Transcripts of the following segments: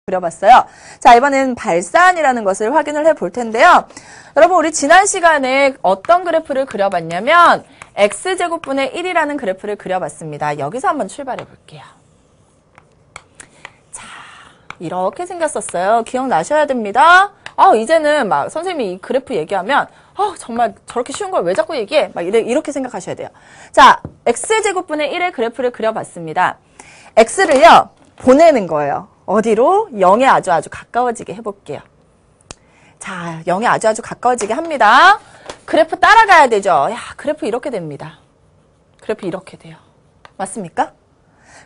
그려봤어요. 자, 이번엔 발산이라는 것을 확인을 해 볼 텐데요. 여러분, 우리 지난 시간에 어떤 그래프를 그려봤냐면 x제곱분의 1이라는 그래프를 그려봤습니다. 여기서 한번 출발해 볼게요. 자, 이렇게 생겼었어요. 기억나셔야 됩니다. 이제는 막 선생님이 이 그래프 얘기하면 정말 저렇게 쉬운 걸 왜 자꾸 얘기해? 막 이렇게 생각하셔야 돼요. 자, x제곱분의 1의 그래프를 그려봤습니다. x를요, 보내는 거예요. 어디로? 0에 아주 가까워지게 해볼게요. 자, 0에 아주 가까워지게 합니다. 그래프 따라가야 되죠. 야, 그래프 이렇게 됩니다. 그래프 이렇게 돼요. 맞습니까?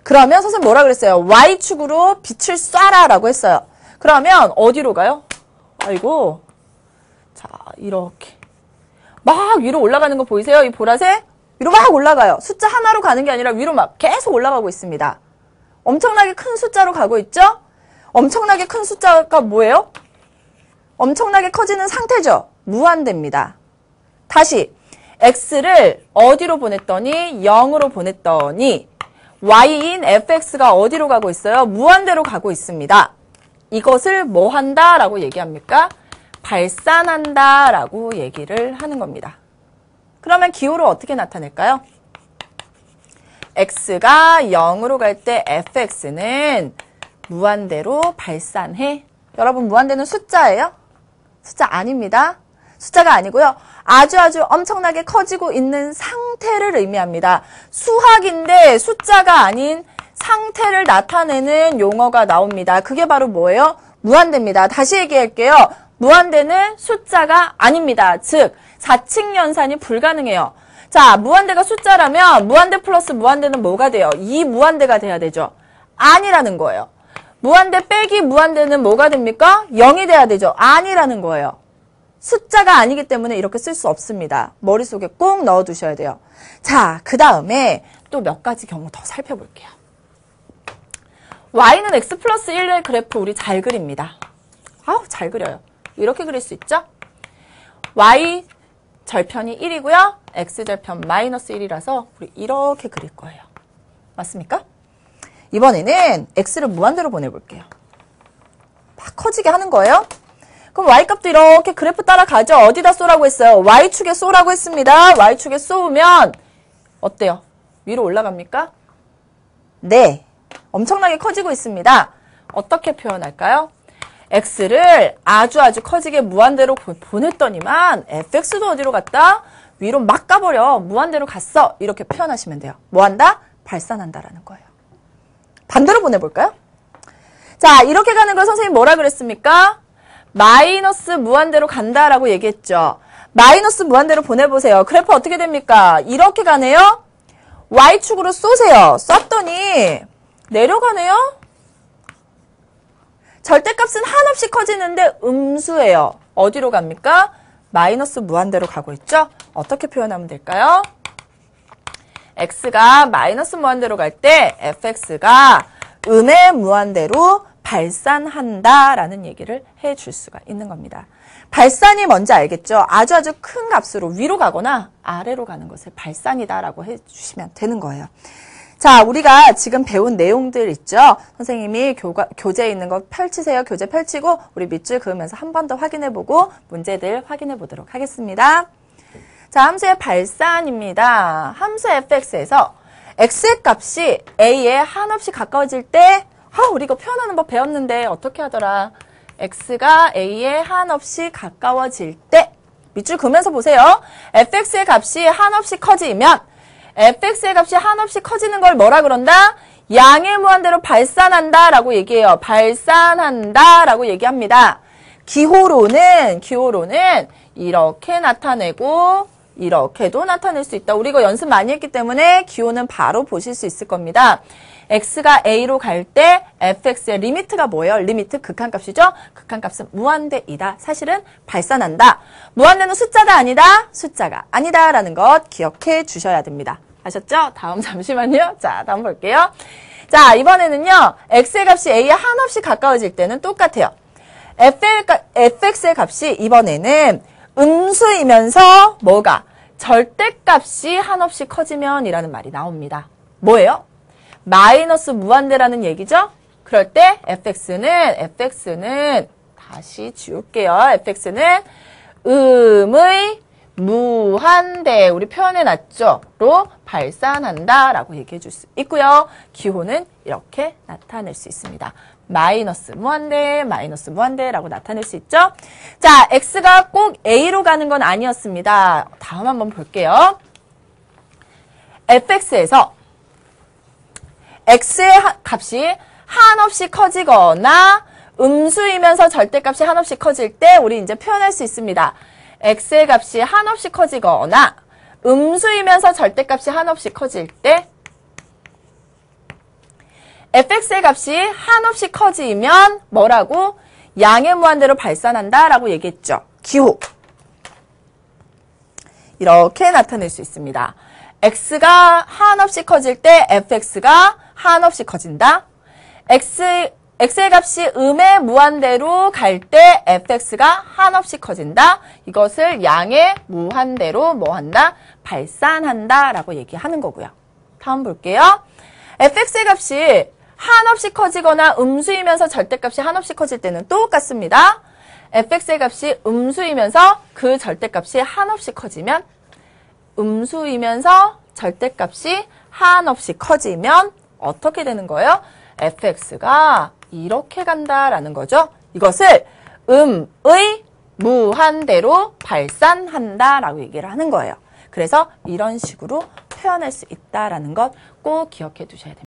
그러면 선생님 뭐라 그랬어요? Y축으로 빛을 쏴라 라고 했어요. 그러면 어디로 가요? 아이고. 자, 이렇게. 막 위로 올라가는 거 보이세요? 이 보라색? 위로 막 올라가요. 숫자 하나로 가는 게 아니라 위로 막 계속 올라가고 있습니다. 엄청나게 큰 숫자로 가고 있죠? 엄청나게 큰 숫자가 뭐예요? 엄청나게 커지는 상태죠? 무한대입니다. 다시 x를 어디로 보냈더니 0으로 보냈더니 y인 fx가 어디로 가고 있어요? 무한대로 가고 있습니다. 이것을 뭐 한다? 라고 얘기합니까? 발산한다 라고 얘기를 하는 겁니다. 그러면 기호를 어떻게 나타낼까요? x가 0으로 갈 때 fx는 무한대로 발산해. 여러분, 무한대는 숫자예요? 숫자 아닙니다. 숫자가 아니고요. 아주 엄청나게 커지고 있는 상태를 의미합니다. 수학인데 숫자가 아닌 상태를 나타내는 용어가 나옵니다. 그게 바로 뭐예요? 무한대입니다. 다시 얘기할게요. 무한대는 숫자가 아닙니다. 즉, 4칙 연산이 불가능해요. 자, 무한대가 숫자라면 무한대 플러스 무한대는 뭐가 돼요? 이 무한대가 돼야 되죠. 아니라는 거예요. 무한대 빼기 무한대는 뭐가 됩니까? 0이 돼야 되죠. 아니라는 거예요. 숫자가 아니기 때문에 이렇게 쓸 수 없습니다. 머릿속에 꼭 넣어두셔야 돼요. 자, 그 다음에 또 몇 가지 경우 더 살펴볼게요. y는 x 플러스 1의 그래프 우리 잘 그립니다. 잘 그려요. 이렇게 그릴 수 있죠? y 절편이 1이고요. x절편 마이너스 1이라서 우리 이렇게 그릴 거예요. 맞습니까? 이번에는 x를 무한대로 보내볼게요. 막 커지게 하는 거예요. 그럼 y값도 이렇게 그래프 따라가죠. 어디다 쏘라고 했어요? y축에 쏘라고 했습니다. y축에 쏘면 어때요? 위로 올라갑니까? 네. 엄청나게 커지고 있습니다. 어떻게 표현할까요? x를 아주 커지게 무한대로 보냈더니만 fx도 어디로 갔다? 위로 막 가버려. 무한대로 갔어. 이렇게 표현하시면 돼요. 뭐 한다? 발산한다라는 거예요. 반대로 보내볼까요? 자, 이렇게 가는 걸 선생님 뭐라 그랬습니까? 마이너스 무한대로 간다라고 얘기했죠. 마이너스 무한대로 보내보세요. 그래프 어떻게 됩니까? 이렇게 가네요. y축으로 쏘세요. 쐈더니 내려가네요. 절대값은 한없이 커지는데 음수예요. 어디로 갑니까? 마이너스 무한대로 가고 있죠? 어떻게 표현하면 될까요? x가 마이너스 무한대로 갈 때 fx가 음의 무한대로 발산한다라는 얘기를 해줄 수가 있는 겁니다. 발산이 뭔지 알겠죠? 아주 큰 값으로 위로 가거나 아래로 가는 것을 발산이다라고 해주시면 되는 거예요. 자, 우리가 지금 배운 내용들 있죠? 선생님이 교재에 있는 거 펼치세요. 교재 펼치고 우리 밑줄 그으면서 한 번 더 확인해보고 문제들 확인해보도록 하겠습니다. 자, 함수의 발산입니다. 함수 fx에서 x의 값이 a에 한없이 가까워질 때 우리 이거 표현하는 법 배웠는데 어떻게 하더라? x가 a에 한없이 가까워질 때 밑줄 그으면서 보세요. fx의 값이 한없이 커지면 fx의 값이 한없이 커지는 걸 뭐라 그런다? 양의 무한대로 발산한다 라고 얘기해요. 발산한다 라고 얘기합니다. 기호로는 이렇게 나타내고 이렇게도 나타낼 수 있다. 우리 이거 연습 많이 했기 때문에 기호는 바로 보실 수 있을 겁니다. x가 a로 갈 때 fx의 리미트가 뭐예요? 리미트 극한값이죠? 극한값은 무한대이다. 사실은 발산한다. 무한대는 숫자가 아니다. 숫자가 아니다 라는 것 기억해 주셔야 됩니다. 아셨죠? 다음 잠시만요. 자, 다음 볼게요. 자, 이번에는요. x의 값이 a에 한없이 가까워질 때는 똑같아요. fx의 값이 이번에는 음수이면서 뭐가? 절대값이 한없이 커지면 이라는 말이 나옵니다. 뭐예요? 마이너스 무한대라는 얘기죠? 그럴 때 fx는 다시 지울게요. fx는 음의 무한대, 우리 표현해놨죠? 로 발산한다 라고 얘기해 줄 수 있고요. 기호는 이렇게 나타낼 수 있습니다. 마이너스 무한대 라고 나타낼 수 있죠? 자, x가 꼭 a로 가는 건 아니었습니다. 다음 한번 볼게요. fx에서 x의 값이 한없이 커지거나 음수이면서 절대값이 한없이 커질 때 우리 이제 표현할 수 있습니다. x의 값이 한없이 커지거나 음수이면서 절대값이 한없이 커질 때 fx의 값이 한없이 커지면 뭐라고? 양의 무한대로 발산한다 라고 얘기했죠. 기호. 이렇게 나타낼 수 있습니다. x가 한없이 커질 때 fx가 한없이 커진다. x의 값이 음의 무한대로 갈 때 fx가 한없이 커진다. 이것을 양의 무한대로 뭐한다? 발산한다 라고 얘기하는 거고요. 다음 볼게요. fx의 값이 한없이 커지거나 음수이면서 절대값이 한없이 커질 때는 똑같습니다. fx의 값이 음수이면서 그 절대값이 한없이 커지면 음수이면서 절대값이 한없이 커지면 어떻게 되는 거예요? fx가 이렇게 간다라는 거죠. 이것을 음의 무한대로 발산한다라고 얘기를 하는 거예요. 그래서 이런 식으로 표현할 수 있다라는 것 꼭 기억해 두셔야 됩니다.